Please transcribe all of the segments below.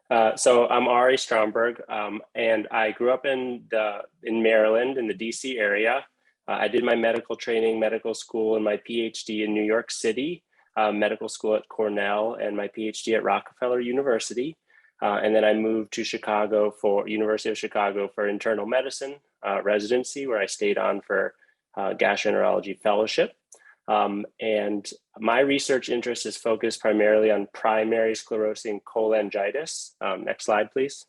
So I'm Ari Stromberg, and I grew up in Maryland, in the DC area. I did my medical training, medical school, and my PhD in New York City, medical school at Cornell, and my PhD at Rockefeller University. And then I moved to Chicago for University of Chicago for internal medicine residency, where I stayed on for gastroenterology fellowship. And my research interest is focused primarily on primary sclerosing cholangitis. Next slide, please.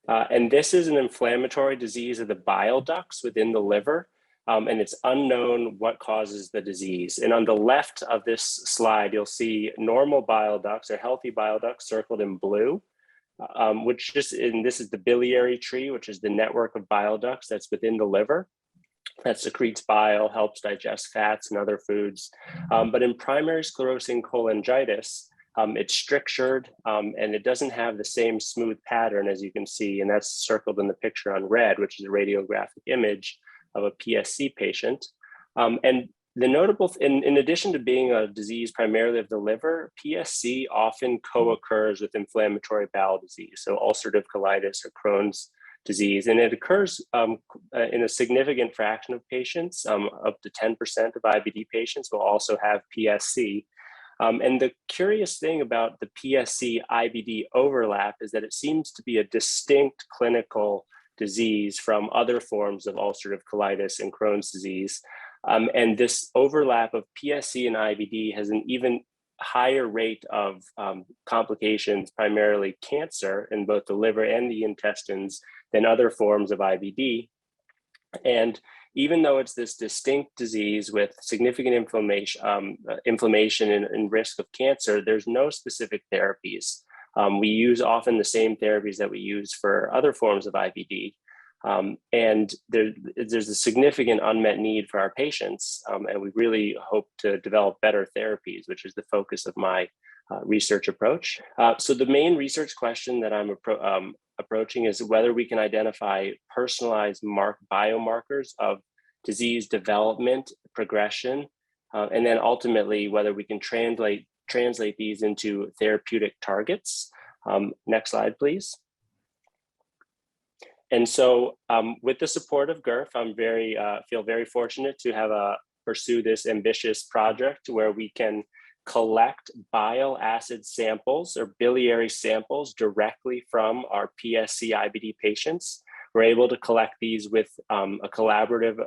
And this is an inflammatory disease of the bile ducts within the liver, and it's unknown what causes the disease. And on the left of this slide, you'll see normal bile ducts or healthy bile ducts circled in blue, this is the biliary tree, which is the network of bile ducts that's within the liver that secretes bile, helps digest fats and other foods. But in primary sclerosing cholangitis, it's strictured and it doesn't have the same smooth pattern as you can see, and that's circled in the picture on red, which is a radiographic image of a PSC patient. And the notable, in addition to being a disease primarily of the liver, PSC often co-occurs with inflammatory bowel disease, so ulcerative colitis or Crohn's disease, and it occurs in a significant fraction of patients. Up to 10% of IBD patients will also have PSC. And the curious thing about the PSC IBD overlap is that it seems to be a distinct clinical disease from other forms of ulcerative colitis and Crohn's disease. And this overlap of PSC and IBD has an even higher rate of complications, primarily cancer in both the liver and the intestines, than other forms of IBD. And even though it's this distinct disease with significant inflammation and risk of cancer, there's no specific therapies. We use often the same therapies that we use for other forms of IBD. And there's a significant unmet need for our patients, and we really hope to develop better therapies, which is the focus of my research approach. So the main research question that I'm approaching is whether we can identify personalized biomarkers of disease development, progression, and then ultimately whether we can translate these into therapeutic targets. Next slide, please. And so with the support of GIRF, I'm feel very fortunate to have pursue this ambitious project where we can collect bile acid samples or biliary samples directly from our PSC IBD patients. We're able to collect these with a collaborative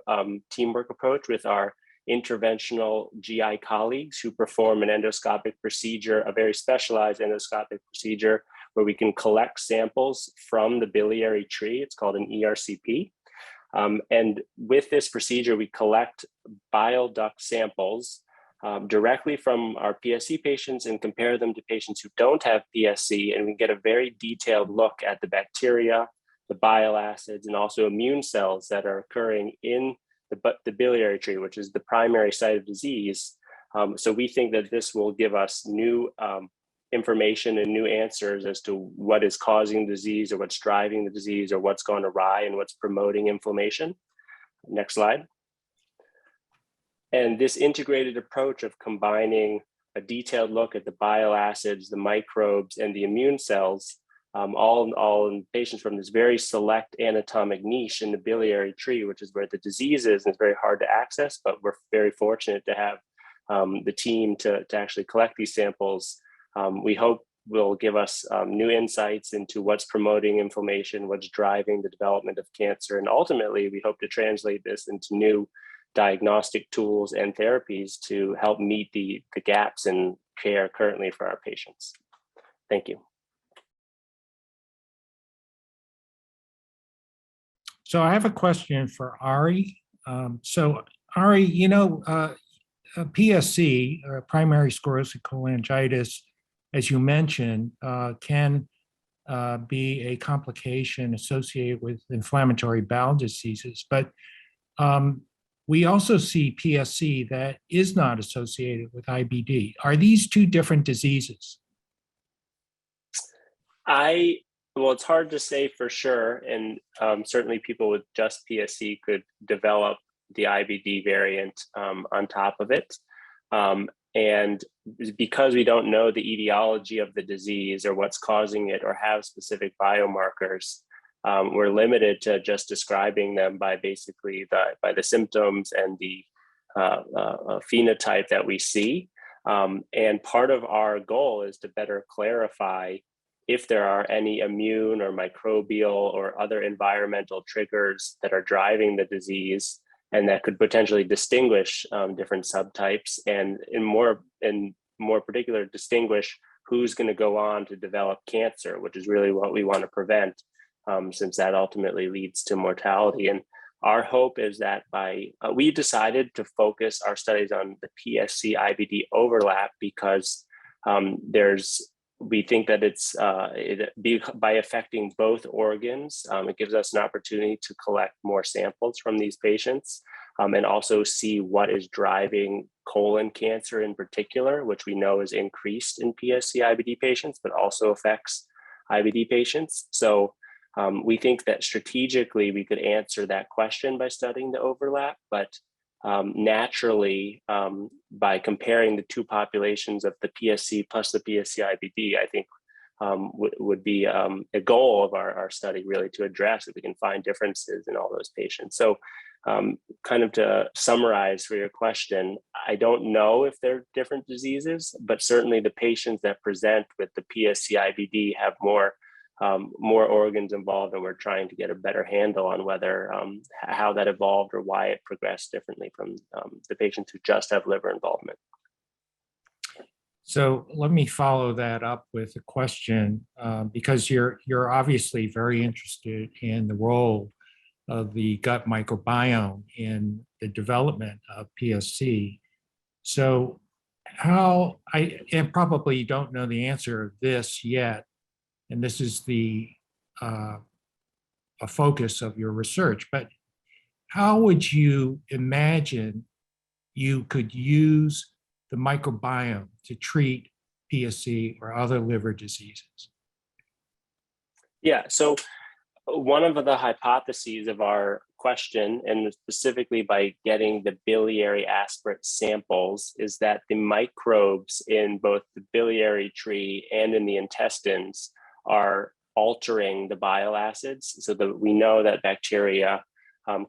teamwork approach with our interventional GI colleagues who perform an endoscopic procedure, a very specialized endoscopic procedure where we can collect samples from the biliary tree. It's called an ERCP. And with this procedure, we collect bile duct samples directly from our PSC patients and compare them to patients who don't have PSC, and we get a very detailed look at the bacteria, the bile acids, and also immune cells that are occurring in the biliary tree, which is the primary site of disease. So we think that this will give us new information and new answers as to what is causing disease or what's driving the disease or what's gone awry and what's promoting inflammation. Next slide. And this integrated approach of combining a detailed look at the bile acids, the microbes, and the immune cells, all in patients from this very select anatomic niche in the biliary tree, which is where the disease is, and it's very hard to access, but we're very fortunate to have the team to actually collect these samples. We hope will give us new insights into what's promoting inflammation, what's driving the development of cancer, and ultimately we hope to translate this into new diagnostic tools and therapies to help meet the gaps in care currently for our patients. Thank you. So I have a question for Ari. So Ari, you know, PSC, primary sclerosing cholangitis, as you mentioned, can be a complication associated with inflammatory bowel diseases, but we also see PSC that is not associated with IBD. Are these two different diseases? Well, it's hard to say for sure, and certainly people with just PSC could develop the IBD variant on top of it. And because we don't know the etiology of the disease or what's causing it or have specific biomarkers, we're limited to just describing them by basically by the symptoms and the phenotype that we see. And part of our goal is to better clarify if there are any immune or microbial or other environmental triggers that are driving the disease and that could potentially distinguish different subtypes, and in more particular, distinguish who's going to go on to develop cancer, which is really what we want to prevent, since that ultimately leads to mortality. And our hope is that we decided to focus our studies on the PSC IBD overlap because we think that by affecting both organs, it gives us an opportunity to collect more samples from these patients, and also see what is driving colon cancer in particular, which we know is increased in PSC IBD patients, but also affects IBD patients. So we think that strategically we could answer that question by studying the overlap, but naturally, by comparing the two populations of the PSC plus the PSC IBD, I think would be a goal of our study, really, to address if we can find differences in all those patients. So kind of to summarize for your question, I don't know if they're different diseases, but certainly the patients that present with the PSC IBD have more organs involved, and we're trying to get a better handle on whether how that evolved or why it progressed differently from the patients who just have liver involvement. So let me follow that up with a question, because you're obviously very interested in the role of the gut microbiome in the development of PSC. So and probably you don't know the answer of this yet, and this is a focus of your research, but how would you imagine you could use the microbiome to treat PSC or other liver diseases? Yeah, so one of the hypotheses of our question, and specifically by getting the biliary aspirate samples, is that the microbes in both the biliary tree and in the intestines are altering the bile acids, so that we know that bacteria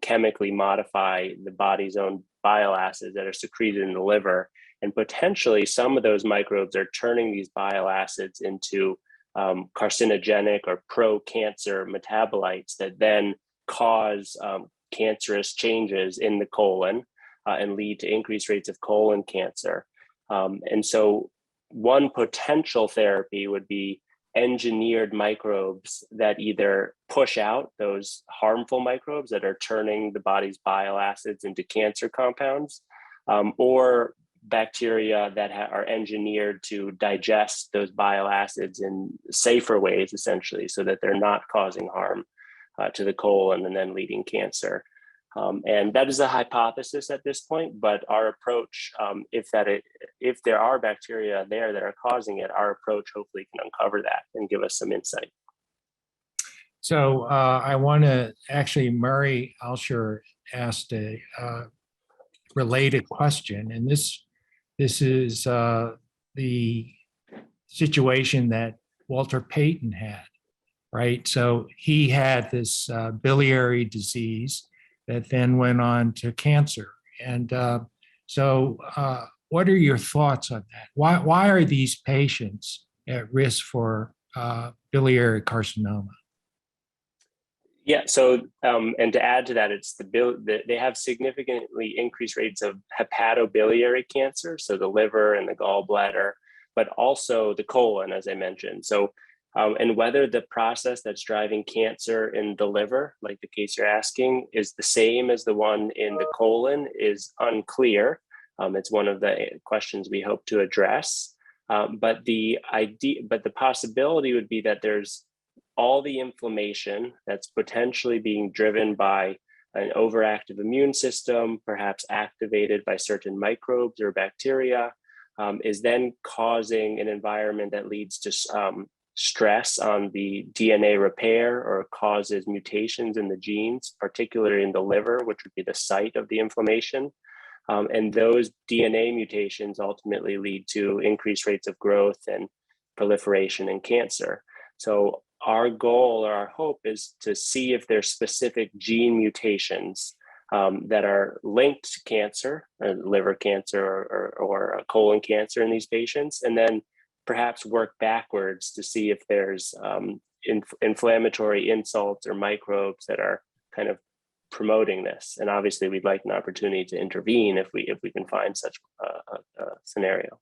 chemically modify the body's own bile acids that are secreted in the liver, and potentially some of those microbes are turning these bile acids into carcinogenic or pro-cancer metabolites that then cause cancerous changes in the colon and lead to increased rates of colon cancer. And so one potential therapy would be engineered microbes that either push out those harmful microbes that are turning the body's bile acids into cancer compounds, or bacteria that are engineered to digest those bile acids in safer ways, essentially, so that they're not causing harm to the colon and then leading cancer. And that is a hypothesis at this point, but our approach, if there are bacteria there that are causing it, our approach hopefully can uncover that and give us some insight. So I want to actually, Murray Alsher asked a related question, and this is the situation that Walter Payton had, right? So he had this biliary disease that then went on to cancer. And so what are your thoughts on that? Why are these patients at risk for biliary carcinoma? Yeah, so and to add to that, it's they have significantly increased rates of hepatobiliary cancer, so the liver and the gallbladder, but also the colon, as I mentioned. So, and whether the process that's driving cancer in the liver, like the case you're asking, is the same as the one in the colon is unclear. It's one of the questions we hope to address. But the possibility would be that there's all the inflammation that's potentially being driven by an overactive immune system, perhaps activated by certain microbes or bacteria, is then causing an environment that leads to stress on the DNA repair or causes mutations in the genes, particularly in the liver, which would be the site of the inflammation. And those DNA mutations ultimately lead to increased rates of growth and proliferation in cancer. So our goal or our hope is to see if there's specific gene mutations that are linked to cancer, liver cancer or colon cancer in these patients, and then perhaps work backwards to see if there's inflammatory insults or microbes that are kind of promoting this. And obviously we'd like an opportunity to intervene if we can find such a scenario.